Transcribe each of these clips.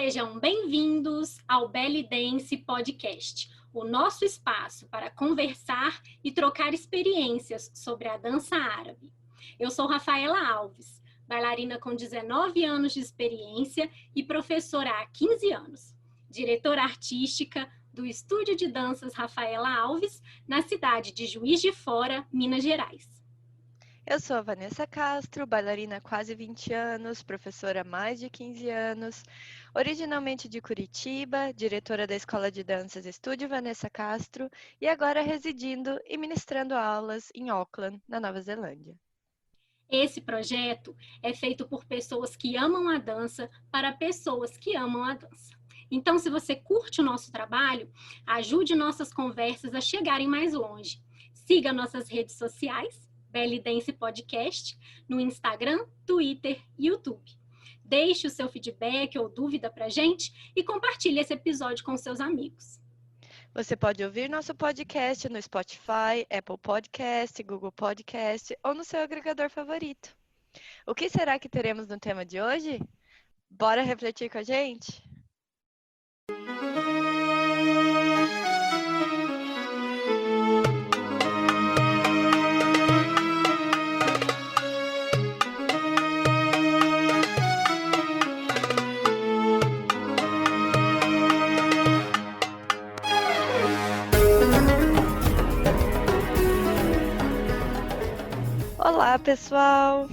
Sejam bem-vindos ao Belly Dance Podcast, o nosso espaço para conversar e trocar experiências sobre a dança árabe. Eu sou Rafaela Alves, bailarina com 19 anos de experiência e professora há 15 anos, diretora artística do Estúdio de Danças Rafaela Alves, na cidade de Juiz de Fora, Minas Gerais. Eu sou a Vanessa Castro, bailarina há quase 20 anos, professora há mais de 15 anos, originalmente de Curitiba, diretora da Escola de Danças Estúdio Vanessa Castro e agora residindo e ministrando aulas em Auckland, na Nova Zelândia. Esse projeto é feito por pessoas que amam a dança para pessoas que amam a dança. Então, se você curte o nosso trabalho, ajude nossas conversas a chegarem mais longe. Siga nossas redes sociais, Belly Dance Podcast, no Instagram, Twitter e YouTube. Deixe o seu feedback ou dúvida pra gente e compartilhe esse episódio com seus amigos. Você pode ouvir nosso podcast no Spotify, Apple Podcast, Google Podcast ou no seu agregador favorito. O que será que teremos no tema de hoje? Bora refletir com a gente? Olá, pessoal!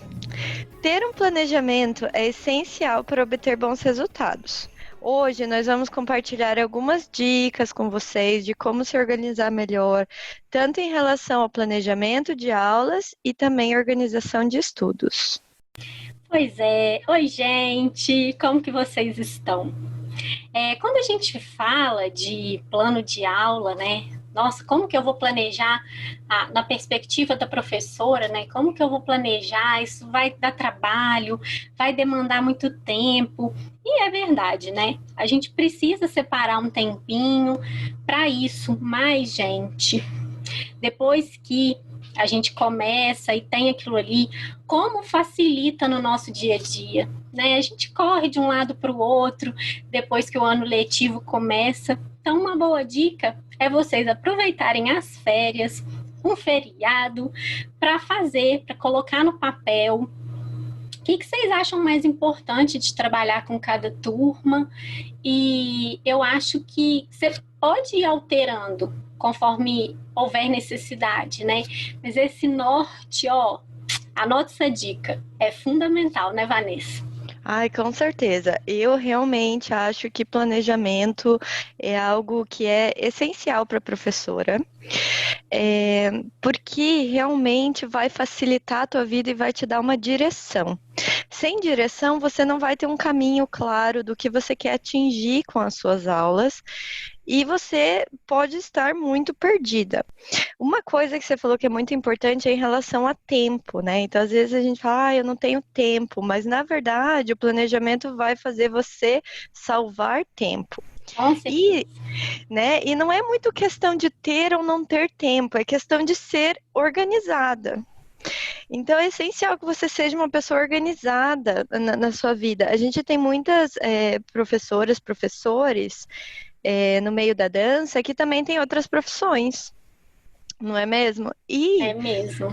Ter um planejamento é essencial para obter bons resultados. Hoje nós vamos compartilhar algumas dicas com vocês de como se organizar melhor, tanto em relação ao planejamento de aulas e também organização de estudos. Pois é. Oi, gente! Como que vocês estão? Quando a gente fala de plano de aula, né? Nossa, como que eu vou planejar na perspectiva da professora, né? Como que eu vou planejar? Isso vai dar trabalho, vai demandar muito tempo. E é verdade, né? A gente precisa separar um tempinho para isso. Mas, gente, depois que a gente começa e tem aquilo ali, como facilita no nosso dia a dia, né? A gente corre de um lado para o outro depois que o ano letivo começa. Então, uma boa dica é vocês aproveitarem as férias, um feriado, para colocar no papel. O que vocês acham mais importante de trabalhar com cada turma? E eu acho que você pode ir alterando conforme houver necessidade, né? Mas esse norte, anota essa dica, é fundamental, né, Vanessa? Ai, com certeza. Eu realmente acho que planejamento é algo que é essencial para a professora, porque realmente vai facilitar a tua vida e vai te dar uma direção. Sem direção, você não vai ter um caminho claro do que você quer atingir com as suas aulas e você pode estar muito perdida. Uma coisa que você falou que é muito importante é em relação a tempo, né? Então, às vezes a gente fala, eu não tenho tempo, mas na verdade o planejamento vai fazer você salvar tempo. E não é muito questão de ter ou não ter tempo, é questão de ser organizada. Então, é essencial que você seja uma pessoa organizada na sua vida. A gente tem muitas professoras, professores no meio da dança que também tem outras profissões, não é mesmo? É mesmo.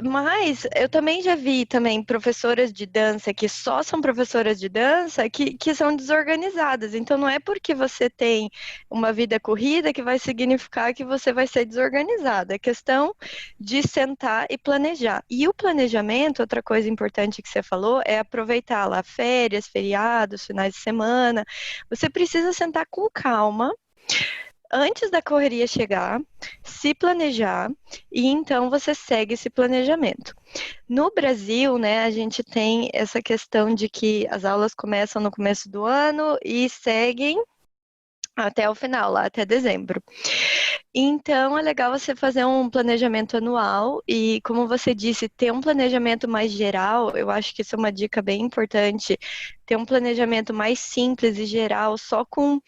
Mas eu também já vi também professoras de dança que só são professoras de dança que são desorganizadas. Então não é porque você tem uma vida corrida que vai significar que você vai ser desorganizada. É questão de sentar e planejar. E o planejamento, outra coisa importante que você falou, é aproveitar lá férias, feriados, finais de semana. Você precisa sentar com calma antes da correria chegar, se planejar e então você segue esse planejamento. No Brasil, né, a gente tem essa questão de que as aulas começam no começo do ano e seguem até o final, lá até dezembro. Então, é legal você fazer um planejamento anual e, como você disse, ter um planejamento mais geral, eu acho que isso é uma dica bem importante, ter um planejamento mais simples e geral, só com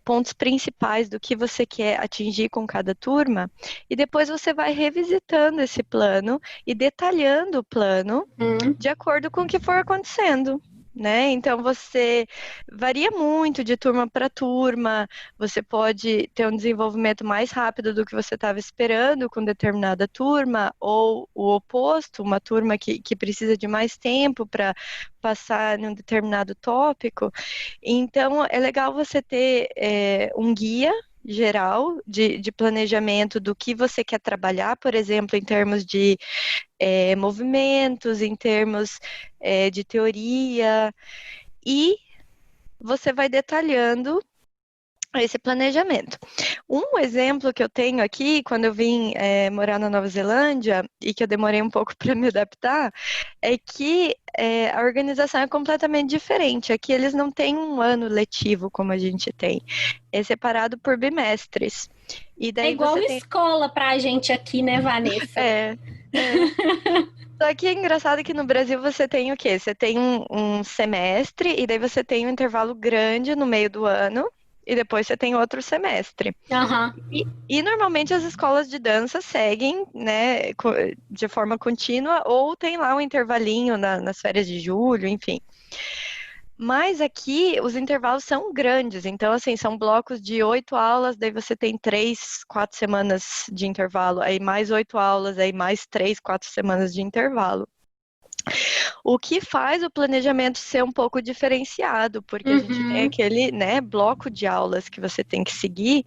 pontos principais do que você quer atingir com cada turma, e depois você vai revisitando esse plano e detalhando o plano de acordo com o que for acontecendo. né? Então você varia muito de turma para turma, você pode ter um desenvolvimento mais rápido do que você estava esperando com determinada turma, ou o oposto, uma turma que precisa de mais tempo para passar em um determinado tópico. Então é legal você ter um guia geral de planejamento do que você quer trabalhar, por exemplo, em termos de movimentos, em termos de teoria, e você vai detalhando esse planejamento. Um exemplo que eu tenho aqui, quando eu vim morar na Nova Zelândia, e que eu demorei um pouco para me adaptar, é que a organização é completamente diferente. Aqui eles não têm um ano letivo como a gente tem. É separado por bimestres. E daí É igual você tem... escola pra gente aqui, né, Vanessa? É. Só que é engraçado que no Brasil você tem o quê? Você tem um semestre e daí você tem um intervalo grande no meio do ano e depois você tem outro semestre. Aham. E normalmente as escolas de dança seguem, né, de forma contínua ou tem lá um intervalinho nas férias de julho, enfim. Mas aqui os intervalos são grandes, então assim, são blocos de 8 aulas, daí você tem 3, 4 semanas de intervalo, aí mais 8 aulas, aí mais 3, 4 semanas de intervalo. O que faz o planejamento ser um pouco diferenciado, porque a gente tem aquele, né, bloco de aulas que você tem que seguir.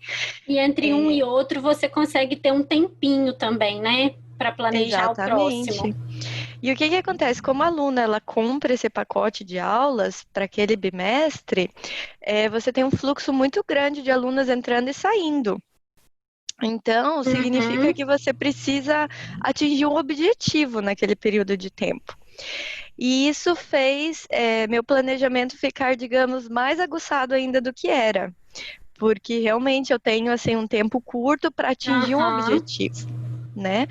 E entre um e outro você consegue ter um tempinho também, né, para planejar o próximo. Exatamente. E o que acontece? Como a aluna ela compra esse pacote de aulas para aquele bimestre, você tem um fluxo muito grande de alunas entrando e saindo. Então, significa que você precisa atingir um objetivo naquele período de tempo. E isso fez meu planejamento ficar, digamos, mais aguçado ainda do que era. Porque realmente eu tenho assim, um tempo curto para atingir um objetivo. Né?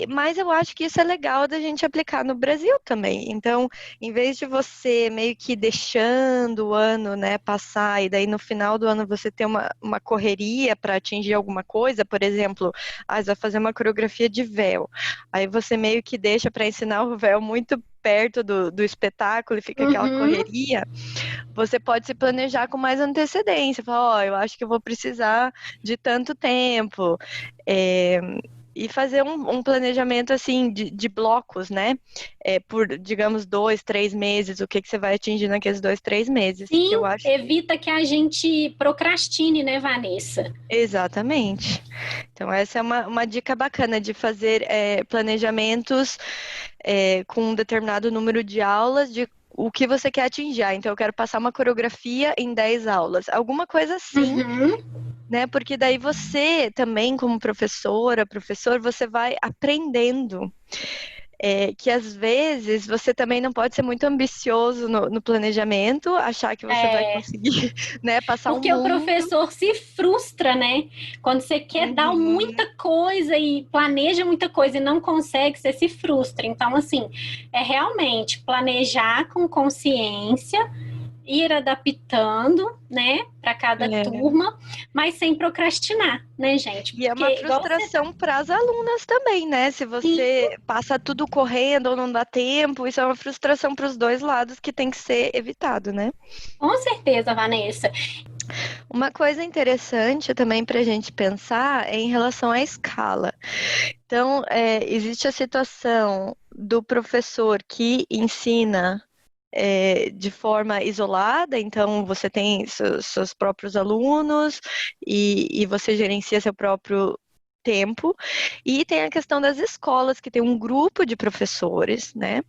Mas eu acho que isso é legal da gente aplicar no Brasil também. Então, em vez de você meio que deixando o ano, né, passar e daí no final do ano você ter uma correria para atingir alguma coisa, por exemplo, você vai fazer uma coreografia de véu. Aí você meio que deixa para ensinar o véu muito perto do espetáculo e fica aquela correria. Você pode se planejar com mais antecedência. Falar, eu acho que eu vou precisar de tanto tempo. E fazer um planejamento assim de blocos, né? Por, digamos, 2, 3 meses, o que você vai atingir naqueles 2, 3 meses. Sim, Que eu acho... evita que a gente procrastine, né, Vanessa? Exatamente. Então, essa é uma dica bacana de fazer planejamentos com um determinado número de aulas, de o que você quer atingir. Então, eu quero passar uma coreografia em 10 aulas. Alguma coisa assim, né? Porque daí você também, como professora, professor, você vai aprendendo. Que às vezes você também não pode ser muito ambicioso no planejamento, achar que você vai conseguir, né, passar Porque o mundo. professor se frustra, né? Quando você quer dar muita coisa e planeja muita coisa e não consegue, você se frustra. Então, assim, realmente planejar com consciência, ir adaptando, né, para cada turma, mas sem procrastinar, né, gente? Porque, e é uma frustração para as alunas também, né? Se você passa tudo correndo ou não dá tempo, isso é uma frustração para os dois lados que tem que ser evitado, né? Com certeza, Vanessa. Uma coisa interessante também para a gente pensar é em relação à escala. Então, existe a situação do professor que ensina de forma isolada, então você tem seus próprios alunos e você gerencia seu próprio tempo, e tem a questão das escolas, que tem um grupo de professores, né?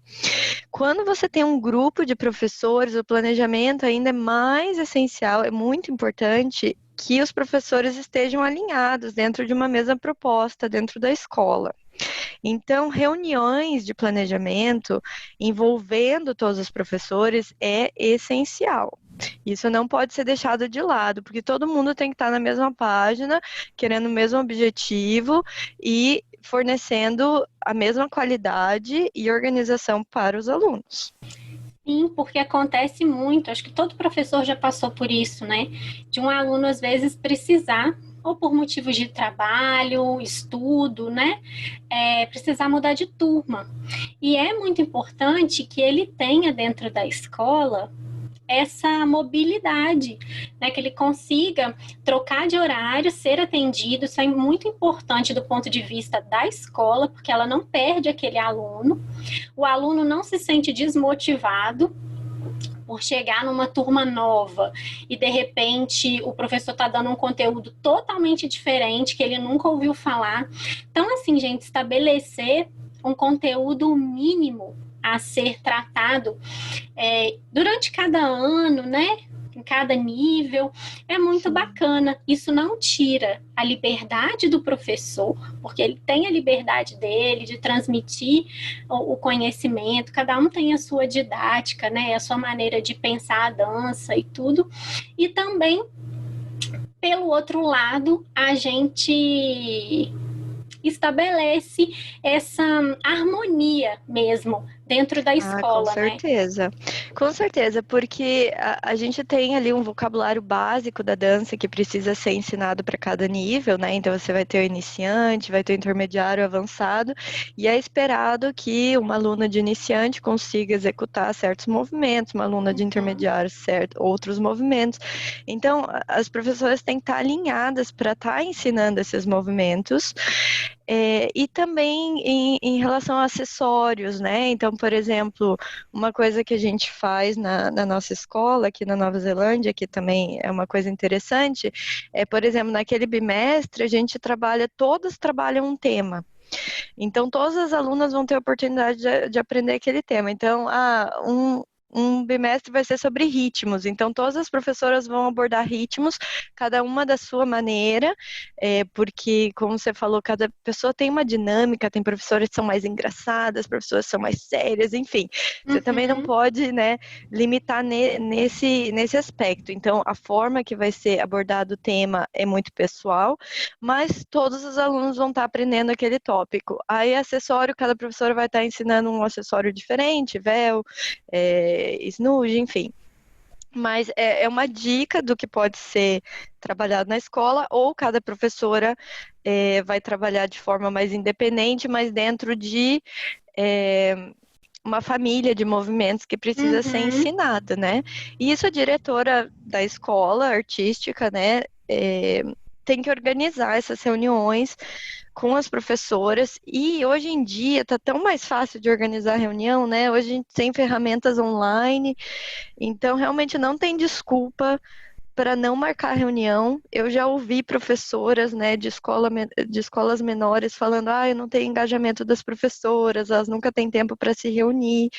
Quando você tem um grupo de professores, o planejamento ainda é mais essencial, é muito importante que os professores estejam alinhados dentro de uma mesma proposta dentro da escola. Então, reuniões de planejamento envolvendo todos os professores é essencial. Isso não pode ser deixado de lado, porque todo mundo tem que estar na mesma página, querendo o mesmo objetivo e fornecendo a mesma qualidade e organização para os alunos. Sim, porque acontece muito, acho que todo professor já passou por isso, né? De um aluno, às vezes, precisar, ou por motivos de trabalho, estudo, né? Precisar mudar de turma. E é muito importante que ele tenha dentro da escola essa mobilidade, né, que ele consiga trocar de horário, ser atendido. Isso é muito importante do ponto de vista da escola, porque ela não perde aquele aluno, o aluno não se sente desmotivado por chegar numa turma nova e de repente o professor está dando um conteúdo totalmente diferente que ele nunca ouviu falar. Então, assim, gente, estabelecer um conteúdo mínimo a ser tratado durante cada ano, né? Em cada nível, é muito bacana. Isso não tira a liberdade do professor, porque ele tem a liberdade dele de transmitir o conhecimento, cada um tem a sua didática, né? A sua maneira de pensar a dança e tudo. E também, pelo outro lado, a gente estabelece essa harmonia mesmo dentro da escola, certeza. Com certeza, porque a gente tem ali um vocabulário básico da dança que precisa ser ensinado para cada nível, né? Então você vai ter o iniciante, vai ter o intermediário, o avançado, e é esperado que uma aluna de iniciante consiga executar certos movimentos, uma aluna de intermediário, outros movimentos. Então, as professoras têm que estar alinhadas para estar ensinando esses movimentos. E também em relação a acessórios, né? Então, por exemplo, uma coisa que a gente faz na nossa escola, aqui na Nova Zelândia, que também é uma coisa interessante, por exemplo, naquele bimestre, a gente todas trabalham um tema. Então, todas as alunas vão ter a oportunidade de aprender aquele tema. Então, um bimestre vai ser sobre ritmos, então todas as professoras vão abordar ritmos, cada uma da sua maneira, porque, como você falou, cada pessoa tem uma dinâmica, tem professoras que são mais engraçadas, professoras que são mais sérias, enfim. Você também não pode, né, limitar nesse aspecto. Então, a forma que vai ser abordado o tema é muito pessoal, mas todos os alunos vão estar aprendendo aquele tópico. Aí, acessório, cada professora vai estar ensinando um acessório diferente, véu, snooze, enfim. Mas é uma dica do que pode ser trabalhado na escola, ou cada professora vai trabalhar de forma mais independente, mas dentro de uma família de movimentos que precisa ser ensinada, né? E isso a diretora da escola artística, né, tem que organizar essas reuniões com as professoras, e hoje em dia tá tão mais fácil de organizar reunião, né? Hoje a gente tem ferramentas online, então realmente não tem desculpa para não marcar reunião. Eu já ouvi professoras, né, de escolas menores falando, eu não tenho engajamento das professoras, elas nunca têm tempo para se reunir.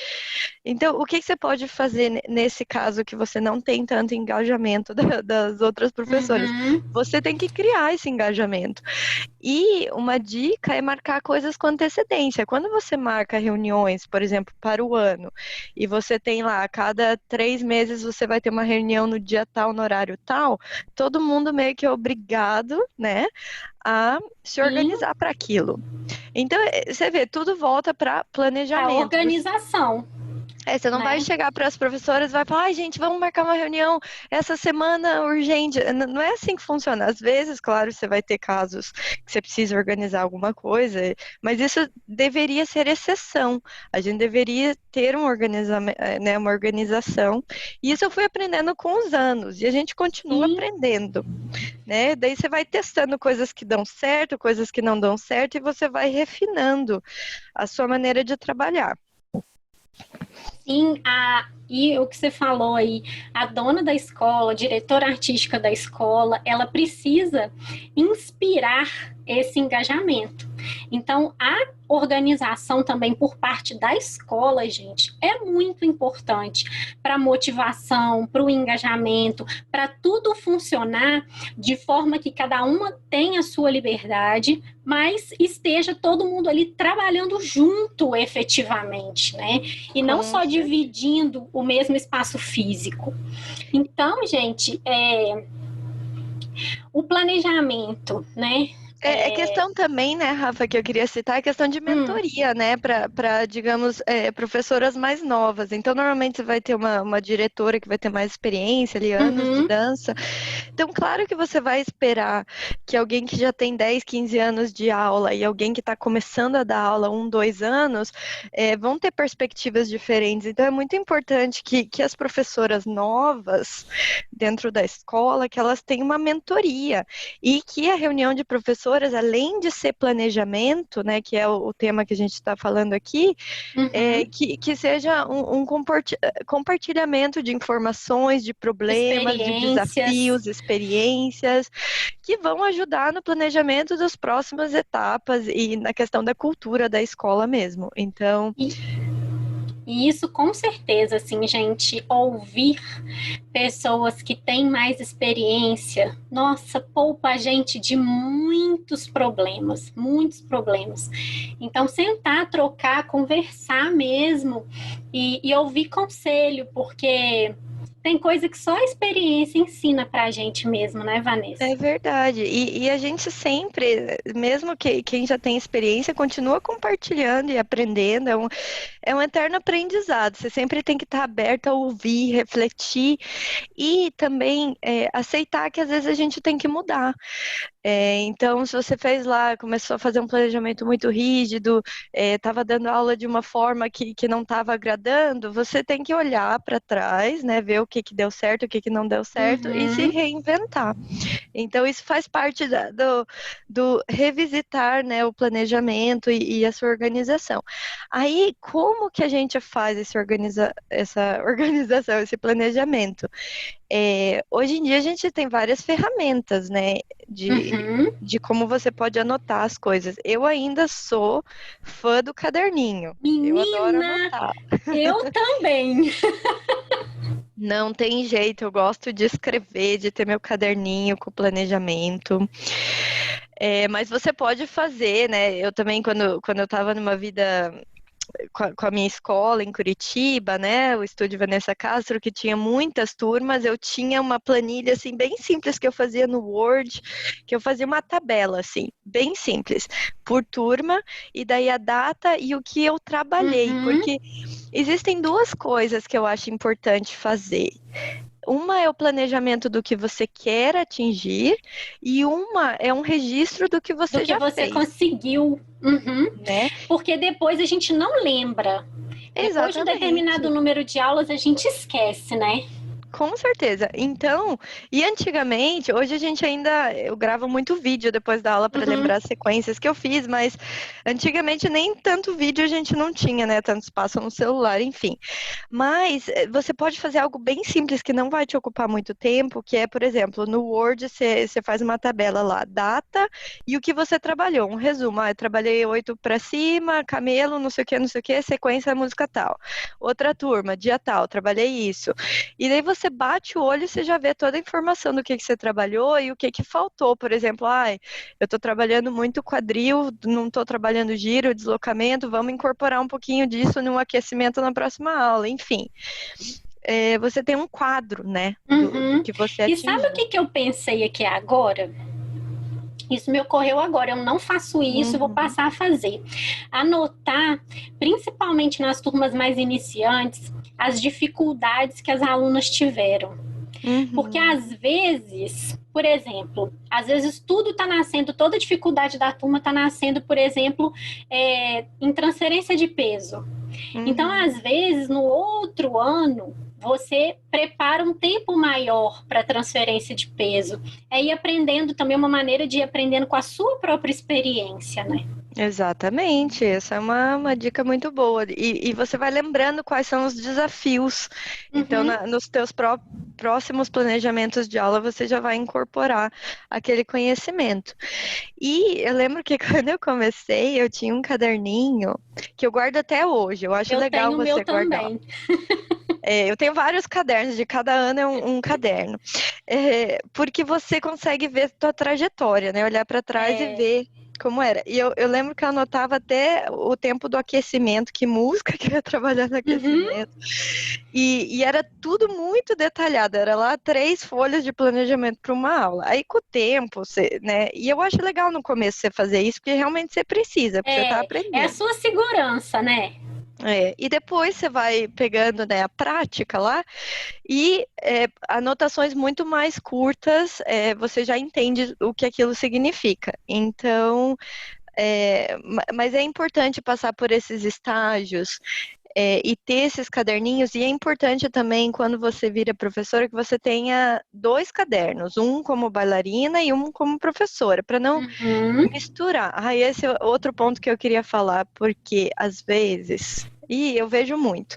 Então, o que você pode fazer nesse caso que você não tem tanto engajamento das outras professoras? Você tem que criar esse engajamento. E uma dica é marcar coisas com antecedência. Quando você marca reuniões, por exemplo, para o ano, e você tem lá, a cada 3 meses você vai ter uma reunião no dia tal, no horário tal, todo mundo meio que é obrigado, né, a se organizar para aquilo. Então, você vê, tudo volta para planejamento. A organização. Você não vai chegar para as professoras e vai falar, gente, vamos marcar uma reunião essa semana urgente. Não é assim que funciona. Às vezes, claro, você vai ter casos que você precisa organizar alguma coisa, mas isso deveria ser exceção. A gente deveria ter uma organização. E isso eu fui aprendendo com os anos, e a gente continua aprendendo, né? Daí você vai testando coisas que dão certo, coisas que não dão certo, e você vai refinando a sua maneira de trabalhar. Sim, e o que você falou aí, a dona da escola, a diretora artística da escola, ela precisa inspirar esse engajamento. Então, a organização também por parte da escola, gente, é muito importante para a motivação, para o engajamento, para tudo funcionar de forma que cada uma tenha a sua liberdade, mas esteja todo mundo ali trabalhando junto efetivamente, né? E não só dividindo o mesmo espaço físico. Então, gente, o planejamento, né, É questão também, né, Rafa, que eu queria citar, é questão de Hum, mentoria, né, para, digamos, professoras mais novas. Então, normalmente você vai ter uma diretora que vai ter mais experiência ali, anos de uhum, dança. Então, claro que você vai esperar que alguém que já tem 10, 15 anos de aula e alguém que está começando a dar aula 1, 2 anos, vão ter perspectivas diferentes. Então, é muito importante que as professoras novas dentro da escola, que elas tenham uma mentoria e que a reunião de professoras, além de ser planejamento, né, que é o tema que a gente está falando aqui, uhum. que seja um compartilhamento de informações, de problemas, de Experiências. desafios, experiências, que vão ajudar no planejamento das próximas etapas e na questão da cultura da escola mesmo. Então, E isso com certeza, assim, gente, ouvir pessoas que têm mais experiência, nossa, poupa a gente de muitos problemas, muitos problemas. Então, sentar, trocar, conversar mesmo e ouvir conselho, porque tem coisa que só a experiência ensina pra gente mesmo, né, Vanessa? é verdade. E a gente sempre, mesmo que quem já tem experiência, continua compartilhando e aprendendo. É um eterno aprendizado. Você sempre tem que estar aberto a ouvir, refletir e também aceitar que às vezes a gente tem que mudar. Então, se você fez lá, começou a fazer um planejamento muito rígido, estava dando aula de uma forma que não estava agradando, você tem que olhar para trás, né, ver o que que deu certo, o que que não deu certo e se Uhum. reinventar. Então, isso faz parte do revisitar, né, o planejamento e a sua organização. Aí, como que a gente faz essa organização, esse planejamento? Hoje em dia a gente tem várias ferramentas, né, Uhum. de como você pode anotar as coisas. Eu ainda sou fã do caderninho. Eu adoro Menina, anotar. eu também. Não tem jeito, eu gosto de escrever, de ter meu caderninho com planejamento. Mas você pode fazer, né? Eu também, quando eu estava numa vida com a minha escola em Curitiba, né, o Estúdio Vanessa Castro, que tinha muitas turmas, eu tinha uma planilha, assim, bem simples que eu fazia no Word, que eu fazia uma tabela, assim, bem simples, por turma, e daí a data e o que eu trabalhei, Uhum. porque existem duas coisas que eu acho importante fazer. Uma é o planejamento do que você quer atingir e uma é um registro do que Do você que já você fez, conseguiu. Uhum. né? Porque depois a gente não lembra. Depois de um determinado Exatamente. número de aulas, a gente esquece, né? Com certeza. Então, e antigamente, hoje a gente ainda, eu gravo muito vídeo depois da aula para Uhum. lembrar as sequências que eu fiz, mas antigamente nem tanto vídeo a gente não tinha, né? Tanto espaço no celular, enfim. Mas você pode fazer algo bem simples que não vai te ocupar muito tempo, que é, por exemplo, no Word você faz uma tabela lá, data e o que você trabalhou, um resumo. Eu trabalhei 8 para cima, camelo, não sei o que, sequência música tal. Outra turma, dia tal, trabalhei isso. E daí você bate o olho e você já vê toda a informação do que você trabalhou e o que faltou. Por exemplo, eu estou trabalhando muito quadril, não estou trabalhando giro, deslocamento, vamos incorporar um pouquinho disso no aquecimento na próxima aula, enfim. Você tem um quadro, né, do Uhum. que você E sabe o atingiu. que eu pensei aqui agora? Isso me ocorreu agora. Eu não faço isso, vou Uhum, passar a fazer. Anotar, principalmente nas turmas mais iniciantes, as dificuldades que as alunas tiveram. Porque uhum, às vezes, por exemplo, às vezes tudo está nascendo, toda a dificuldade da turma está nascendo, por exemplo, em transferência de peso. Então, uhum. às vezes, no outro ano, você prepara um tempo maior para transferência de peso. É ir aprendendo também uma maneira de ir aprendendo com a sua própria experiência, né? Exatamente, essa é uma dica muito boa. E você vai lembrando quais são os desafios. Então, Uhum. nos teus próximos planejamentos de aula, você já vai incorporar aquele conhecimento. E eu lembro que quando eu comecei, eu tinha um caderninho que eu guardo até hoje. Eu acho Eu legal tenho o meu você guardar. também. Eu tenho vários cadernos, de cada ano é um caderno. Porque você consegue ver tua trajetória, né? Olhar para trás e É, ver. como era. E eu lembro que eu anotava até o tempo do aquecimento, que música que eu ia trabalhar no aquecimento. E era tudo muito detalhado. Era lá 3 folhas de planejamento para uma aula. Aí com o tempo, né? E eu acho legal no começo você fazer isso, porque realmente você precisa, porque você está É a aprendendo. sua segurança, né? E depois você vai pegando, né, a prática lá e anotações muito mais curtas, você já entende o que aquilo significa. Então, mas é importante passar por esses estágios e ter esses caderninhos, e é importante também, quando você vira professora, que você tenha 2 cadernos, um como bailarina e um como professora, para não misturar. Esse é outro ponto que eu queria falar, porque às vezes, e eu vejo muito,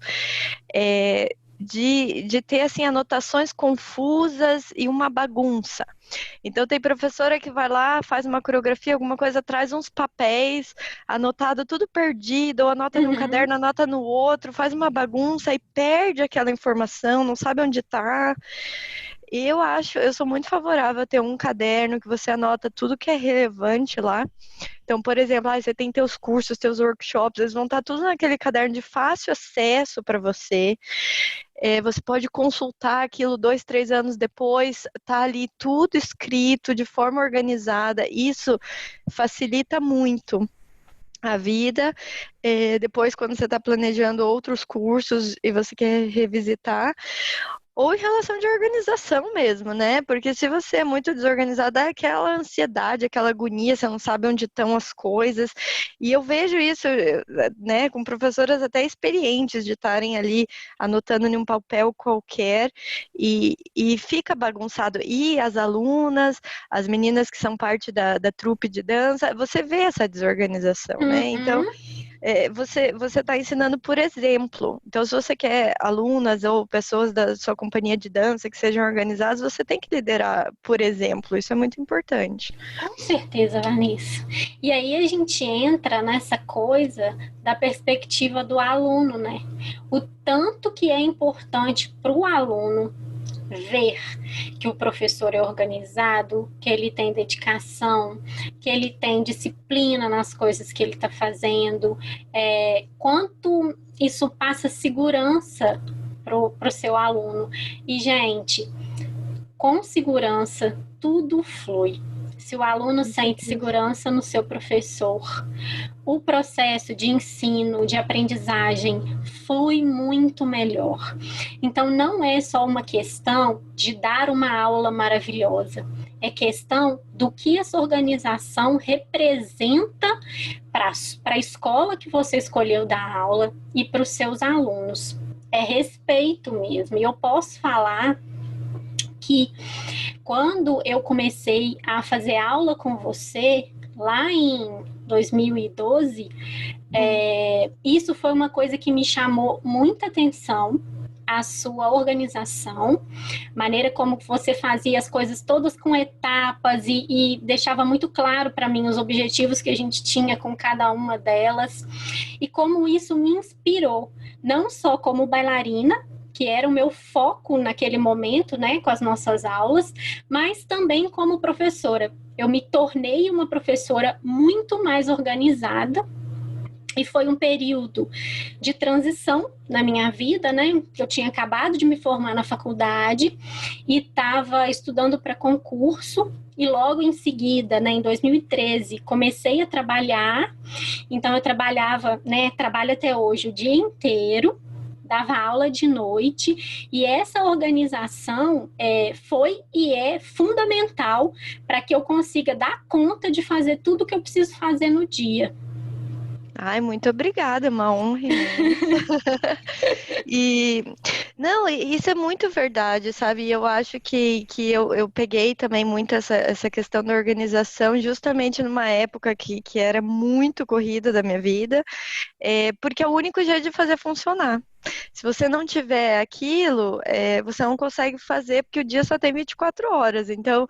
de ter assim anotações confusas e uma bagunça. Então tem professora que vai lá, faz uma coreografia, alguma coisa, traz uns papéis, anotado tudo perdido, ou anota num caderno, anota no outro, faz uma bagunça e perde aquela informação, não sabe onde está. Eu sou muito favorável a ter um caderno que você anota tudo que é relevante lá. Então, por exemplo, você tem teus cursos, teus workshops, eles vão estar tudo naquele caderno de fácil acesso para você. Você pode consultar aquilo 2, 3 anos depois, tá ali tudo escrito de forma organizada. Isso facilita muito a vida. Depois, quando você está planejando outros cursos e você quer revisitar, ou em relação de organização mesmo, né? Porque se você é muito desorganizado, dá aquela ansiedade, aquela agonia, você não sabe onde estão as coisas. E eu vejo isso, né, com professoras até experientes de estarem ali anotando em um papel qualquer e fica bagunçado. E as alunas, as meninas que são parte da trupe de dança, você vê essa desorganização, né? Então, você está ensinando por exemplo. Então, se você quer alunas ou pessoas da sua companhia de dança que sejam organizadas, você tem que liderar por exemplo. Isso é muito importante. Com certeza, Vanessa. E aí a gente entra nessa coisa da perspectiva do aluno, né? O tanto que é importante para o aluno ver que o professor é organizado, que ele tem dedicação, que ele tem disciplina nas coisas que ele está fazendo, quanto isso passa segurança para o seu aluno. E, gente, com segurança, tudo flui. Se o aluno sente segurança no seu professor, o processo de ensino, de aprendizagem flui muito melhor. Então, não é só uma questão de dar uma aula maravilhosa, é questão do que essa organização representa para a escola que você escolheu dar aula e para os seus alunos. É respeito mesmo. E eu posso falar que quando eu comecei a fazer aula com você, lá em 2012, isso foi uma coisa que me chamou muita atenção, a sua organização, maneira como você fazia as coisas todas com etapas e deixava muito claro para mim os objetivos que a gente tinha com cada uma delas, e como isso me inspirou, não só como bailarina, que era o meu foco naquele momento, né, com as nossas aulas, mas também como professora. Eu me tornei uma professora muito mais organizada, e foi um período de transição na minha vida, né? Eu tinha acabado de me formar na faculdade e estava estudando para concurso, e logo em seguida, né, em 2013, comecei a trabalhar. Então eu trabalhava, né, trabalho até hoje o dia inteiro, dava aula de noite, e essa organização foi e é fundamental para que eu consiga dar conta de fazer tudo que eu preciso fazer no dia. Ai, muito obrigada, é uma honra imensa. Não, isso é muito verdade, sabe? Eu acho que eu peguei também muito essa questão da organização justamente numa época que era muito corrida da minha vida, porque é o único jeito de fazer funcionar. Se você não tiver aquilo, você não consegue fazer, porque o dia só tem 24 horas. Então,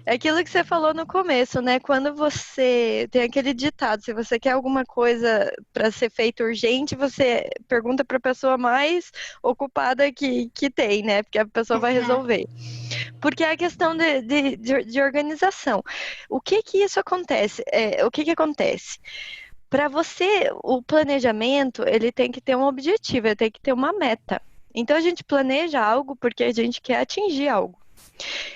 É aquilo que você falou no começo, né? Quando você tem aquele ditado, se você quer alguma coisa para ser feita urgente, você pergunta para a pessoa mais ocupada que tem, né? Porque a pessoa vai Uhum. resolver. Porque é a questão de organização. O que que isso acontece? O que que acontece? Para você, o planejamento, ele tem que ter um objetivo, ele tem que ter uma meta. Então a gente planeja algo porque a gente quer atingir algo.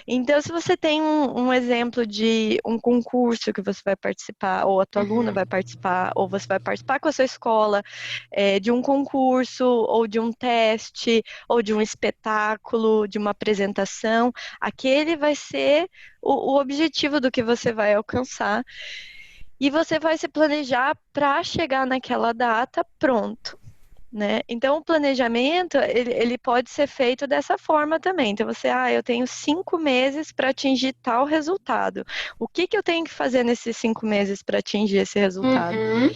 Então, se você tem um exemplo de um concurso que você vai participar, ou a tua aluna Uhum. vai participar, ou você vai participar com a sua escola, de um concurso, ou de um teste, ou de um espetáculo, de uma apresentação, aquele vai ser o objetivo do que você vai alcançar. E você vai se planejar para chegar naquela data pronto. Né? Então, o planejamento, ele pode ser feito dessa forma também. Então, eu tenho 5 meses para atingir tal resultado. O que que eu tenho que fazer nesses 5 meses para atingir esse resultado? Uhum.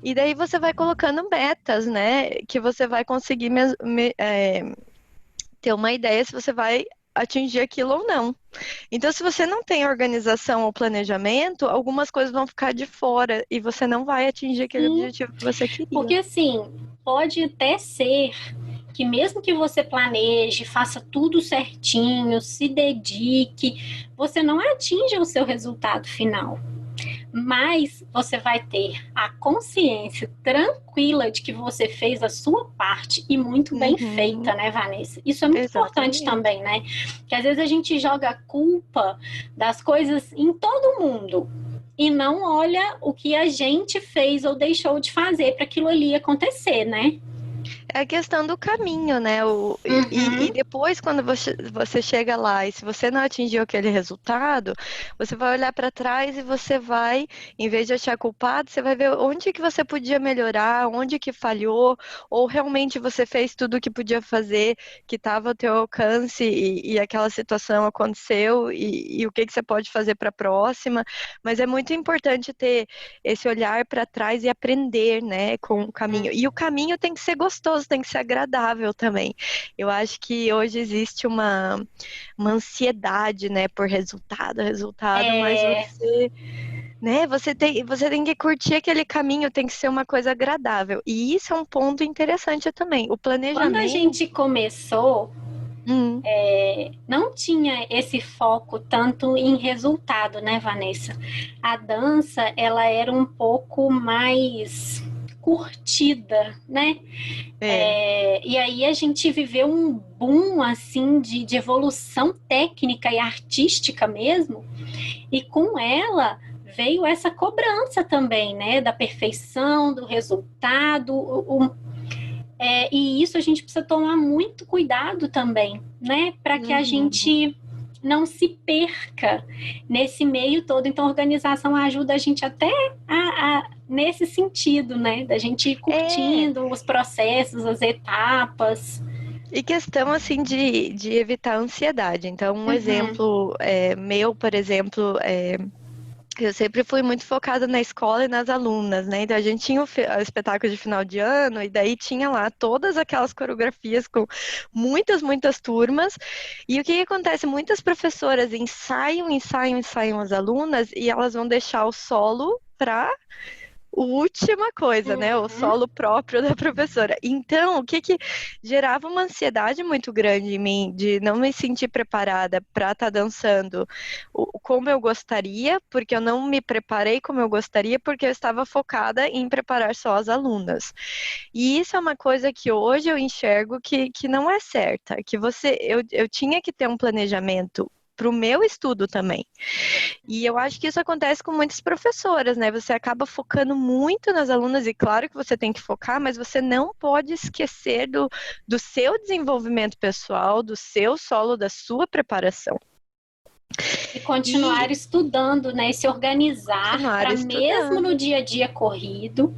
E daí você vai colocando metas, né? Que você vai conseguir ter uma ideia se você vai atingir aquilo ou não. Então, se você não tem organização ou planejamento, algumas coisas vão ficar de fora e você não vai atingir aquele Sim, objetivo que você queria. porque assim, pode até ser que mesmo que você planeje, faça tudo certinho, se dedique, você não atinja o seu resultado final. Mas você vai ter a consciência tranquila de que você fez a sua parte e muito bem Uhum, feita, né, Vanessa? Isso é muito importante exatamente. também, né? Porque às vezes a gente joga a culpa das coisas em todo mundo e não olha o que a gente fez ou deixou de fazer para aquilo ali acontecer, né? É a questão do caminho, né? E Uhum. depois, quando você chega lá e se você não atingiu aquele resultado, você vai olhar para trás e você vai, em vez de achar culpado, você vai ver onde que você podia melhorar, onde que falhou, ou realmente você fez tudo o que podia fazer, que estava ao teu alcance e aquela situação aconteceu e o que que você pode fazer para a próxima. Mas é muito importante ter esse olhar para trás e aprender, né, com o caminho. E o caminho tem que ser gostoso, tem que ser agradável também. Eu acho que hoje existe uma ansiedade, né, por resultado, mas É, você tem que curtir aquele caminho, tem que ser uma coisa agradável. E isso é um ponto interessante também. O quando a planejamento. gente começou, Hum, não tinha esse foco tanto em resultado, né, Vanessa? A dança, ela era um pouco mais curtida, né? é. E aí a gente viveu um boom, assim, de evolução técnica e artística mesmo, e com ela veio essa cobrança também, né, da perfeição, do resultado, e isso a gente precisa tomar muito cuidado também, né? Para que a Uhum. gente não se perca nesse meio todo. Então, a organização ajuda a gente até nesse sentido, né? Da gente ir É. curtindo os processos, as etapas. E questão assim de evitar a ansiedade. Então, um Uhum. exemplo meu, por exemplo, eu sempre fui muito focada na escola e nas alunas, né? Então a gente tinha o espetáculo de final de ano e daí tinha lá todas aquelas coreografias com muitas, muitas turmas. E o que que acontece? Muitas professoras ensaiam as alunas e elas vão deixar o solo para última coisa, né? O Uhum. solo próprio da professora. Então, o que que gerava uma ansiedade muito grande em mim de não me sentir preparada para estar dançando como eu gostaria, porque eu não me preparei como eu gostaria, porque eu estava focada em preparar só as alunas. E isso é uma coisa que hoje eu enxergo que não é certa, que eu tinha que ter um planejamento para o meu estudo também. E eu acho que isso acontece com muitas professoras, né? Você acaba focando muito nas alunas, e claro que você tem que focar, mas você não pode esquecer do seu desenvolvimento pessoal, do seu solo, da sua preparação. E continuar E estudando, né? E se organizar continuar para mesmo estudando. no dia a dia corrido,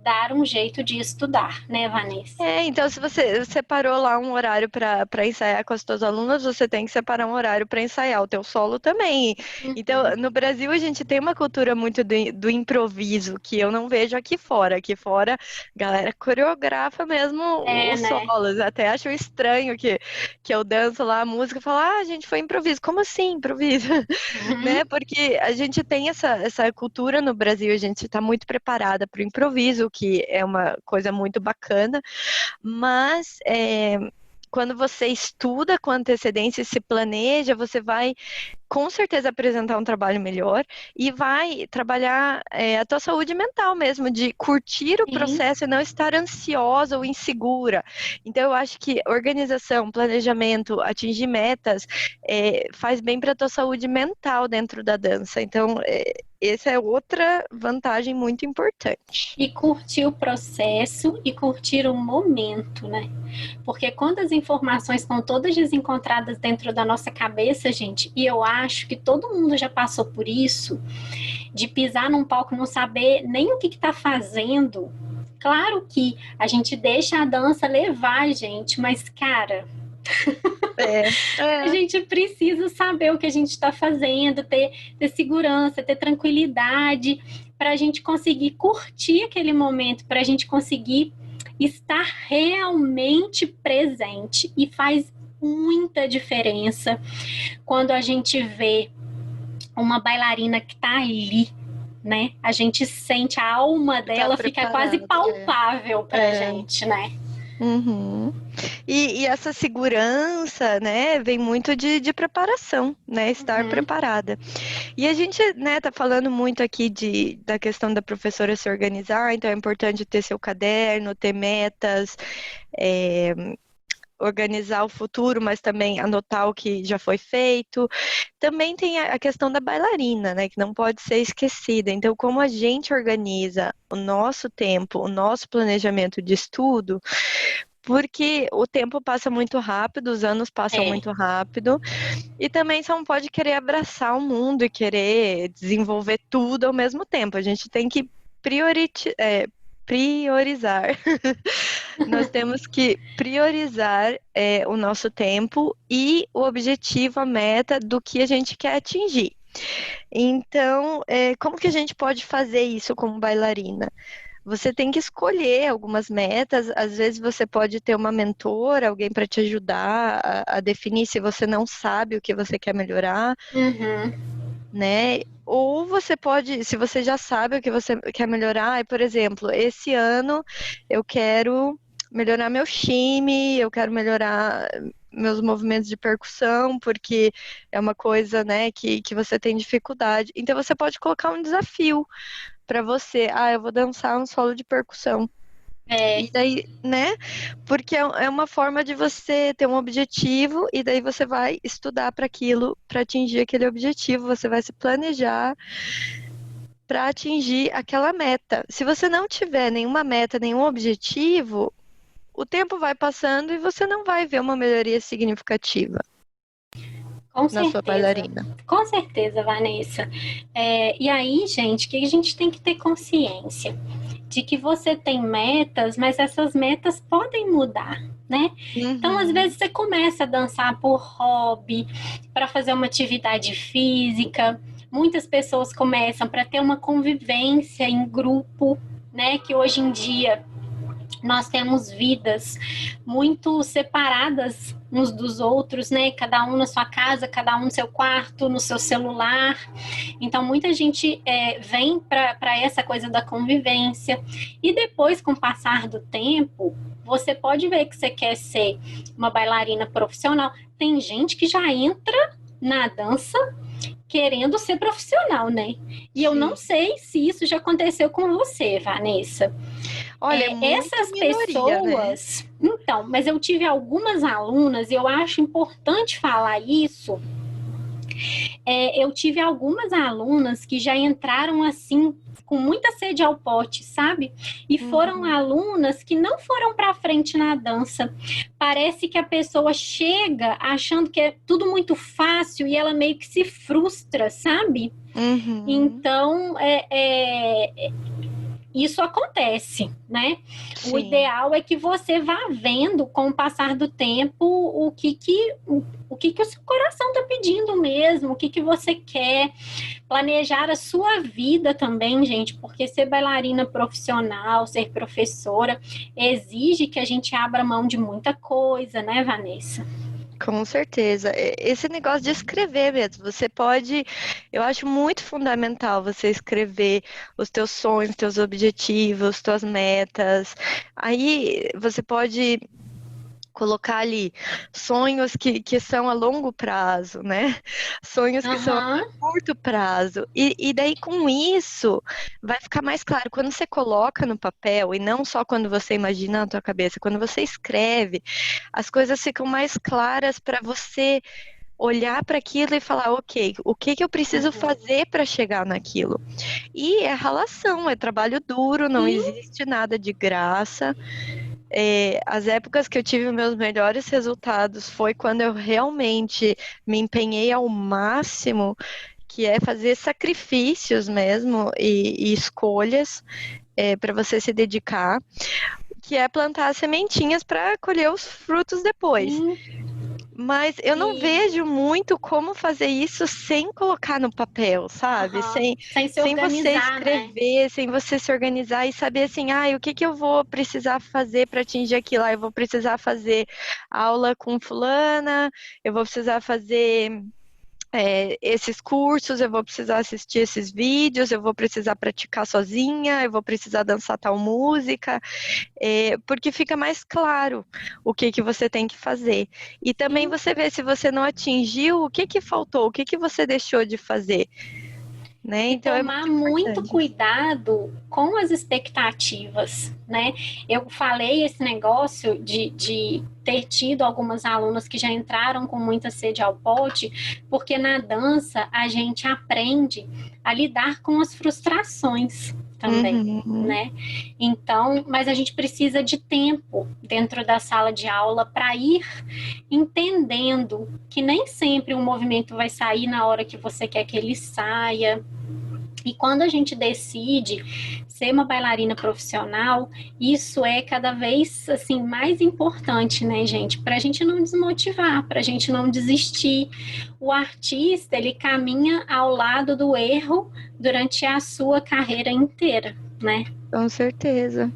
dar um jeito de estudar, né, Vanessa? Então se você separou lá um horário para ensaiar com as suas alunas, você tem que separar um horário para ensaiar o teu solo também. Então, no Brasil a gente tem uma cultura muito do improviso, que eu não vejo aqui fora. Aqui fora, a galera coreografa mesmo os Né? solos. Até acho estranho que eu danço lá a música e falo, gente, foi improviso. Como assim improviso? Né? Porque a gente tem essa cultura no Brasil, a gente está muito preparada para o improviso, que é uma coisa muito bacana, mas quando você estuda com antecedência e se planeja, você vai com certeza apresentar um trabalho melhor e vai trabalhar a tua saúde mental mesmo, de curtir o processo e não estar ansiosa ou insegura. Então, eu acho que organização, planejamento, atingir metas faz bem para a tua saúde mental dentro da dança. Então, essa é outra vantagem muito importante. E curtir o processo e curtir o momento, né? Porque quando as informações estão todas desencontradas dentro da nossa cabeça, gente, e eu acho que todo mundo já passou por isso, de pisar num palco e não saber nem o que está fazendo. Claro que a gente deixa a dança levar, gente, mas, cara, a gente precisa saber o que a gente está fazendo, ter segurança, ter tranquilidade, para a gente conseguir curtir aquele momento, para a gente conseguir estar realmente presente. E faz muita diferença quando a gente vê uma bailarina que está ali, né? A gente sente a alma dela, fica quase palpável para a gente, né? Uhum. E essa segurança, né, vem muito de preparação, né, estar preparada. E a gente, né, tá falando muito aqui da questão da professora se organizar, então é importante ter seu caderno, ter metas, organizar o futuro, mas também anotar o que já foi feito. Também tem a questão da bailarina, né, que não pode ser esquecida. Então, como a gente organiza o nosso tempo, o nosso planejamento de estudo, porque o tempo passa muito rápido, os anos passam muito rápido, e também você não pode querer abraçar o mundo e querer desenvolver tudo ao mesmo tempo. A gente tem que priorizar. Nós temos que priorizar o nosso tempo e o objetivo, a meta do que a gente quer atingir. Então, como que a gente pode fazer isso como bailarina? Você tem que escolher algumas metas, às vezes você pode ter uma mentora, alguém para te ajudar a definir se você não sabe o que você quer melhorar, né? Ou você pode, se você já sabe o que você quer melhorar, por exemplo, esse ano eu quero melhorar meu shimmy, eu quero melhorar meus movimentos de percussão, porque é uma coisa, né, que você tem dificuldade. Então você pode colocar um desafio para você, eu vou dançar um solo de percussão. E daí, né? Porque é uma forma de você ter um objetivo e daí você vai estudar para aquilo, para atingir aquele objetivo, você vai se planejar para atingir aquela meta. Se você não tiver nenhuma meta, nenhum objetivo, o tempo vai passando e você não vai ver uma melhoria significativa. Com na certeza. sua bailarina. Com certeza, Vanessa. E aí, gente, que a gente tem que ter consciência de que você tem metas, mas essas metas podem mudar, né? Então, às vezes, você começa a dançar por hobby, para fazer uma atividade física. Muitas pessoas começam para ter uma convivência em grupo, né? Que hoje em dia nós temos vidas muito separadas uns dos outros, né? Cada um na sua casa, cada um no seu quarto, no seu celular. Então, muita gente vem para essa coisa da convivência. E depois, com o passar do tempo, você pode ver que você quer ser uma bailarina profissional. Tem gente que já entra na dança querendo ser profissional, né? E eu não sei se isso já aconteceu com você, Vanessa. Olha, essas minoria, pessoas, né? Então, mas eu tive algumas alunas e eu acho importante falar isso. Eu tive algumas alunas que já entraram assim com muita sede ao pote, sabe? E foram alunas que não foram para frente na dança. Parece que a pessoa chega achando que é tudo muito fácil e ela meio que se frustra, sabe? Então, isso acontece, né? Sim. O ideal é que você vá vendo com o passar do tempo o que o seu coração está pedindo mesmo, o que você quer, planejar a sua vida também, gente, porque ser bailarina profissional, ser professora, exige que a gente abra mão de muita coisa, né, Vanessa? Com certeza. Esse negócio de escrever mesmo, você pode, eu acho muito fundamental você escrever os teus sonhos, teus objetivos, tuas metas. Aí você pode colocar ali sonhos que são a longo prazo, né? Sonhos que são a Aham, curto prazo. E daí, com isso, vai ficar mais claro. Quando você coloca no papel, e não só quando você imagina na tua cabeça, quando você escreve, as coisas ficam mais claras para você olhar para aquilo e falar, ok, o que que eu preciso uhum. fazer para chegar naquilo? E é ralação, é trabalho duro, não Sim, existe nada de graça. As épocas que eu tive os meus melhores resultados foi quando eu realmente me empenhei ao máximo, que é fazer sacrifícios mesmo e escolhas para você se dedicar, que é plantar sementinhas para colher os frutos depois. sim. Mas eu não E, vejo muito como fazer isso sem colocar no papel, sabe? aham, sem se Sem você organizar, né? escrever, sem você se organizar e saber assim, o que que eu vou precisar fazer para atingir aquilo? Eu vou precisar fazer aula com fulana, eu vou precisar fazer esses cursos, eu vou precisar assistir esses vídeos, eu vou precisar praticar sozinha, eu vou precisar dançar tal música, porque fica mais claro o que que você tem que fazer. E também Sim. você vê se você não atingiu, o que que faltou, o que que você deixou de fazer, né? E Então é tomar muito muito importante. cuidado com as expectativas, né? Eu falei esse negócio de ter tido algumas alunas que já entraram com muita sede ao pote, porque na dança a gente aprende a lidar com as frustrações também, Uhum. né? Então, mas a gente precisa de tempo dentro da sala de aula para ir entendendo que nem sempre um movimento vai sair na hora que você quer que ele saia. E quando a gente decide ser uma bailarina profissional, isso é cada vez assim mais importante, né, gente? Para a gente não desmotivar, para a gente não desistir. O artista ele caminha ao lado do erro durante a sua carreira inteira, né? Com certeza.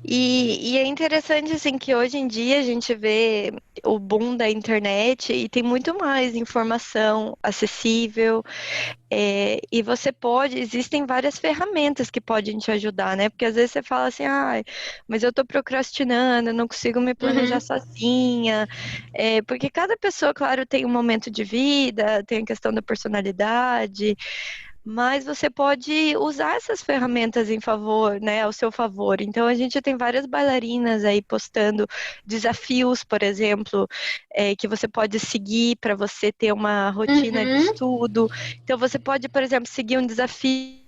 E é interessante assim que hoje em dia a gente vê o boom da internet e tem muito mais informação acessível. E você existem várias ferramentas que podem te ajudar, né? Porque às vezes você fala assim, mas eu tô procrastinando, eu não consigo me planejar Uhum, sozinha. Porque cada pessoa, claro, tem um momento de vida, tem a questão da personalidade. Mas você pode usar essas ferramentas em favor, né, ao seu favor. Então a gente tem várias bailarinas aí postando desafios, por exemplo, que você pode seguir para você ter uma rotina de uhum, estudo. Então você pode, por exemplo, seguir um desafio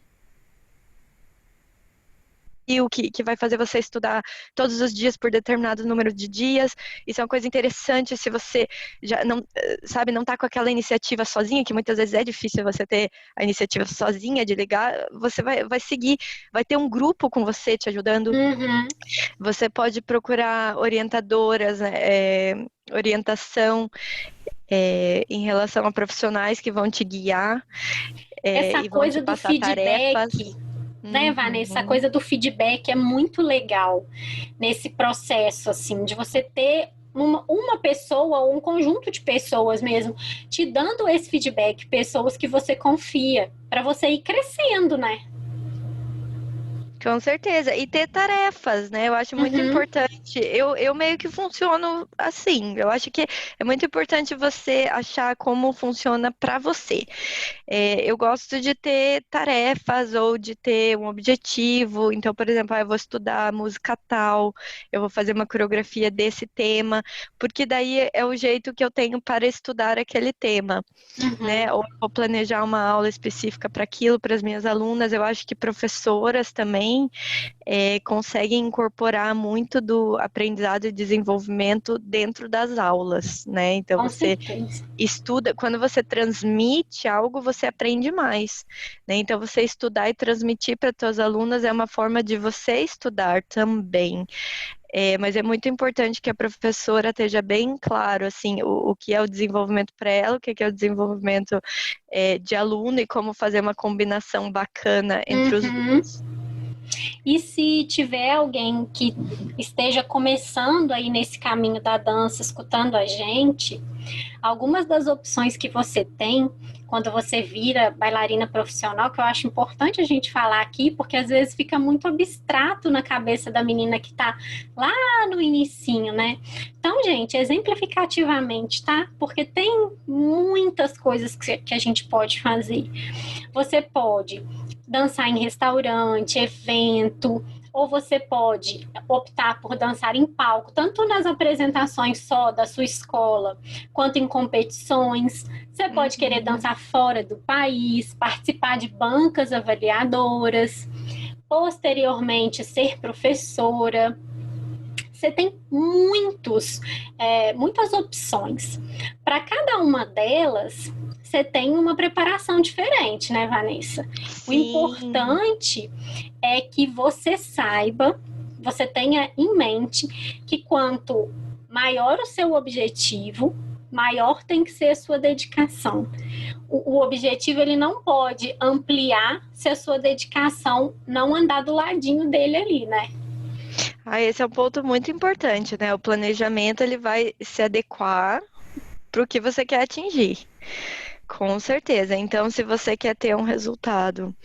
que vai fazer você estudar todos os dias por determinado número de dias. Isso é uma coisa interessante se você já não, sabe, não tá com aquela iniciativa sozinha, que muitas vezes é difícil você ter a iniciativa sozinha de ligar, você vai seguir, vai ter um grupo com você te ajudando. uhum. Você pode procurar orientadoras, né, orientação em relação a profissionais que vão te guiar Essa e vão te coisa do passar tarefas. feedback, né, Vanessa? A Uhum. coisa do feedback é muito legal nesse processo, assim, de você ter uma pessoa ou um conjunto de pessoas mesmo te dando esse feedback, pessoas que você confia, para você ir crescendo, né? Com certeza. E ter tarefas, né? Eu acho muito Uhum, importante. Eu meio que funciono assim. Eu acho que é muito importante você achar como funciona para você. Eu gosto de ter tarefas ou de ter um objetivo. Então, por exemplo, eu vou estudar música tal, eu vou fazer uma coreografia desse tema, porque daí é o jeito que eu tenho para estudar aquele tema, né? uhum, Ou eu vou planejar uma aula específica para aquilo, para as minhas alunas. Eu acho que professoras também também conseguem incorporar muito do aprendizado e desenvolvimento dentro das aulas, né? Então Com você certeza. estuda, quando você transmite algo, você aprende mais, né? Então você estudar e transmitir para suas alunas é uma forma de você estudar também. Mas é muito importante que a professora esteja bem claro, assim, o que é o desenvolvimento para ela, o que é o desenvolvimento de aluno e como fazer uma combinação bacana entre os dois. E se tiver alguém que esteja começando aí nesse caminho da dança, escutando a gente, algumas das opções que você tem quando você vira bailarina profissional, que eu acho importante a gente falar aqui, porque às vezes fica muito abstrato na cabeça da menina que tá lá no inicinho, né? Então, gente, exemplificativamente, tá? Porque tem muitas coisas que a gente pode fazer. Você pode dançar em restaurante, evento, ou você pode optar por dançar em palco, tanto nas apresentações só da sua escola, quanto em competições. Você pode querer dançar fora do país, participar de bancas avaliadoras, posteriormente ser professora. Você tem muitas opções. Para cada uma delas, você tem uma preparação diferente, né, Vanessa? Sim. O importante é que você saiba, você tenha em mente que quanto maior o seu objetivo, maior tem que ser a sua dedicação. O objetivo ele não pode ampliar se a sua dedicação não andar do ladinho dele ali, né? Esse é um ponto muito importante, né? O planejamento ele vai se adequar para o que você quer atingir. Com certeza. Então, se você quer ter um resultado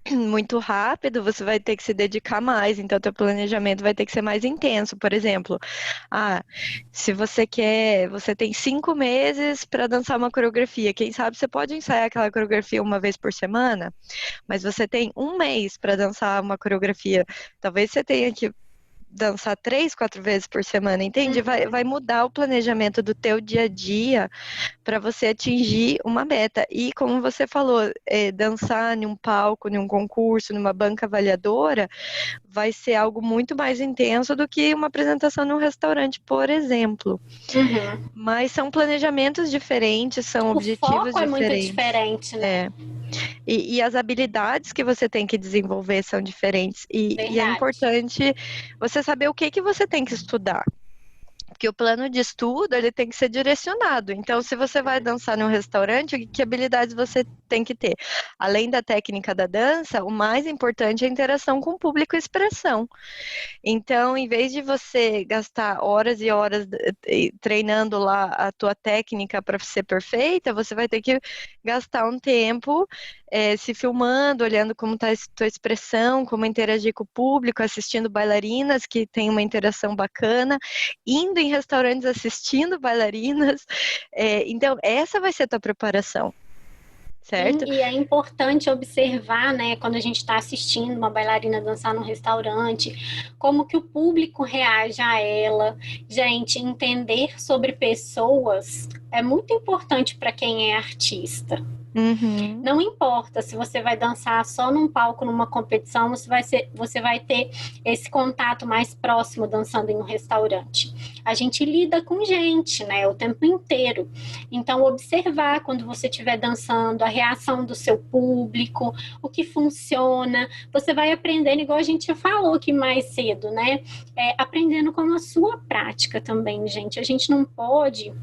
muito rápido, você vai ter que se dedicar mais, então teu planejamento vai ter que ser mais intenso. Por exemplo, se você tem 5 meses para dançar uma coreografia, quem sabe você pode ensaiar aquela coreografia uma vez por semana, mas você tem 1 mês para dançar uma coreografia, talvez você tenha que dançar 3, 4 vezes por semana, entende? Vai mudar o planejamento do teu dia a dia para você atingir uma meta. E como você falou, dançar em um palco, em um concurso, numa banca avaliadora, vai ser algo muito mais intenso do que uma apresentação num restaurante, por exemplo. Mas são planejamentos diferentes, são objetivos foco diferentes. É muito diferente, né? E as habilidades que você tem que desenvolver são diferentes. E é importante você saber o que você tem que estudar. Porque o plano de estudo, ele tem que ser direcionado. Então, se você vai dançar num restaurante, que habilidades você tem que ter? Além da técnica da dança, o mais importante é a interação com o público e expressão. Então, em vez de você gastar horas e horas treinando lá a tua técnica para ser perfeita, você vai ter que gastar um tempo se filmando, olhando como está a tua expressão, como interagir com o público, assistindo bailarinas que tem uma interação bacana, indo em restaurantes assistindo bailarinas. Então, essa vai ser a tua preparação. Certo? E é importante observar, né, quando a gente está assistindo uma bailarina dançar num restaurante, como que o público reage a ela. Gente, entender sobre pessoas é muito importante para quem é artista. Não importa se você vai dançar só num palco, numa competição, você vai ter esse contato mais próximo dançando em um restaurante. A gente lida com gente, né, o tempo inteiro. Então, observar quando você estiver dançando, a reação do seu público, o que funciona. Você vai aprendendo, igual a gente já falou aqui mais cedo, né? Aprendendo com a sua prática também, gente. A gente não pode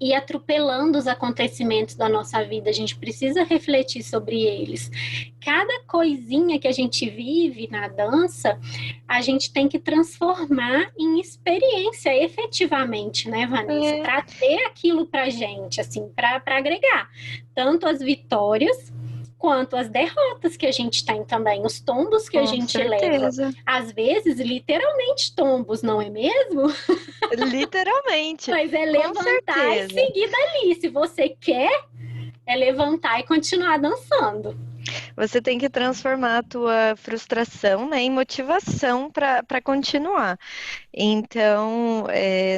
ir atropelando os acontecimentos da nossa vida, a gente precisa refletir sobre eles. Cada coisinha que a gente vive na dança, a gente tem que transformar em experiência efetivamente, né, Vanessa? Trazer aquilo pra gente, assim, para agregar tanto as vitórias quanto as derrotas que a gente tem também, os tombos que a gente leva. Às vezes, literalmente tombos, não é mesmo? Literalmente. Mas é levantar e seguir dali. Se você quer, é levantar e continuar dançando. você tem que transformar a tua frustração, né, em motivação para continuar. Então,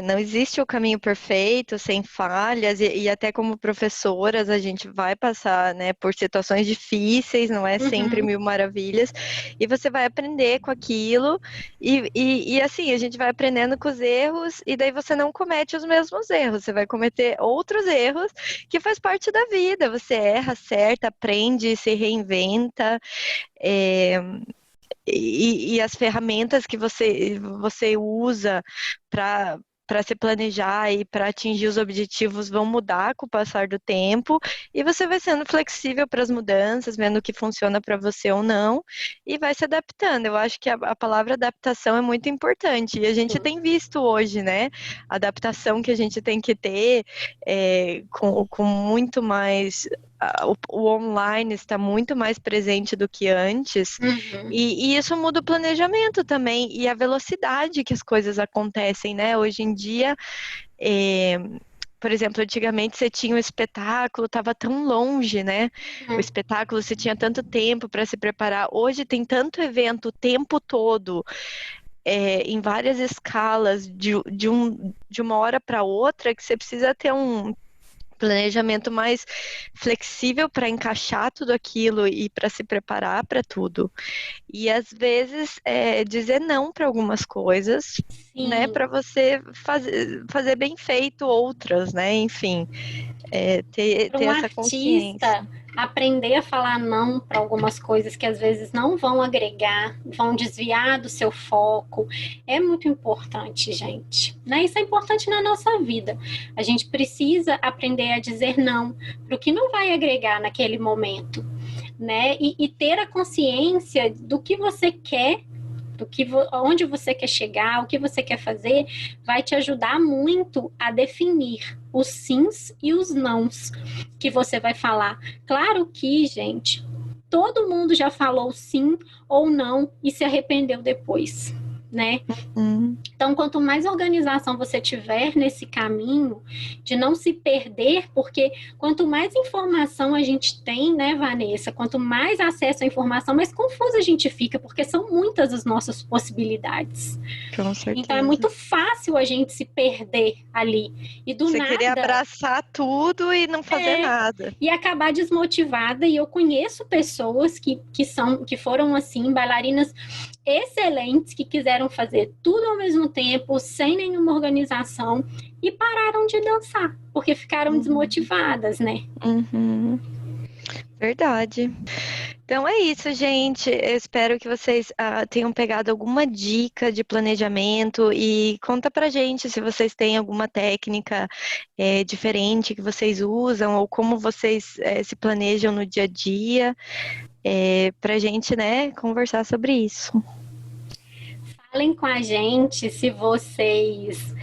não existe o caminho perfeito, sem falhas, e até como professoras a gente vai passar, né, por situações difíceis, não é sempre mil maravilhas, e você vai aprender com aquilo, e assim, a gente vai aprendendo com os erros, e daí você não comete os mesmos erros, você vai cometer outros erros que faz parte da vida, você erra, acerta, aprende, se reinventa, e as ferramentas que você usa para se planejar e para atingir os objetivos vão mudar com o passar do tempo, e você vai sendo flexível para as mudanças, vendo o que funciona para você ou não, e vai se adaptando. Eu acho que a palavra adaptação é muito importante, e a gente tem visto hoje, né, a adaptação que a gente tem que ter com muito mais... O online está muito mais presente do que antes, e isso muda o planejamento também, e a velocidade que as coisas acontecem, né? Hoje em dia, por exemplo, antigamente você tinha um espetáculo, estava tão longe, né? O espetáculo, você tinha tanto tempo para se preparar. Hoje tem tanto evento o tempo todo, em várias escalas, de uma hora para outra, que você precisa ter um planejamento mais flexível para encaixar tudo aquilo e para se preparar para tudo. E às vezes dizer não para algumas coisas, né, para você fazer bem feito outras, né? Enfim, ter essa consciência. Aprender a falar não para algumas coisas que às vezes não vão agregar, vão desviar do seu foco, é muito importante, gente. Né? Isso é importante na nossa vida. A gente precisa aprender a dizer não para o que não vai agregar naquele momento, né? E ter a consciência do que você quer, onde você quer chegar, o que você quer fazer, vai te ajudar muito a definir os sims e os nãos que você vai falar. Claro que, gente, todo mundo já falou sim ou não e se arrependeu depois, né? Então, quanto mais organização você tiver nesse caminho de não se perder, porque quanto mais informação a gente tem, né, Vanessa, quanto mais acesso à informação, mais confusa a gente fica, porque são muitas as nossas possibilidades. Com certeza. Então, é muito fácil a gente se perder ali. E do você nada... querer abraçar tudo e não fazer nada. E acabar desmotivada. E eu conheço pessoas que foram, assim, bailarinas excelentes, que quiseram fazer tudo ao mesmo tempo, sem nenhuma organização, e pararam de dançar, porque ficaram desmotivadas, né? Verdade. Então é isso, gente. Eu espero que vocês tenham pegado alguma dica de planejamento, e conta pra gente se vocês têm alguma técnica diferente que vocês usam, ou como vocês se planejam no dia a dia, pra gente, né, conversar sobre isso. Falem com a gente se vocês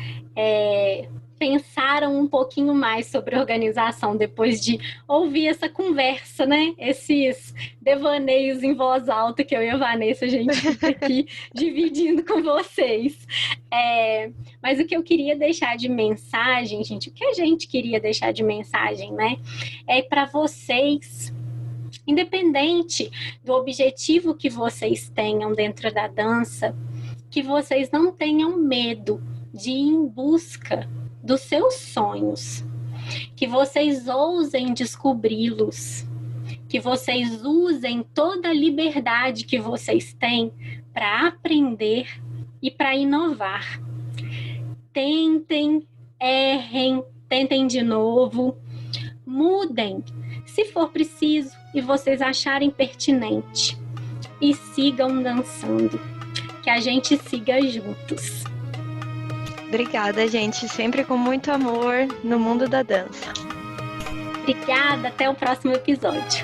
pensaram um pouquinho mais sobre organização depois de ouvir essa conversa, né? Esses devaneios em voz alta que eu e a Vanessa, a gente fica aqui dividindo com vocês. Mas o que eu queria deixar de mensagem, gente, o que a gente queria deixar de mensagem, né? É para vocês, independente do objetivo que vocês tenham dentro da dança, que vocês não tenham medo de ir em busca dos seus sonhos, que vocês ousem descobri-los, que vocês usem toda a liberdade que vocês têm para aprender e para inovar. Tentem, errem, tentem de novo, mudem, se for preciso e vocês acharem pertinente, e sigam dançando, que a gente siga juntos. Obrigada, gente. Sempre com muito amor no mundo da dança. Obrigada. Até o próximo episódio.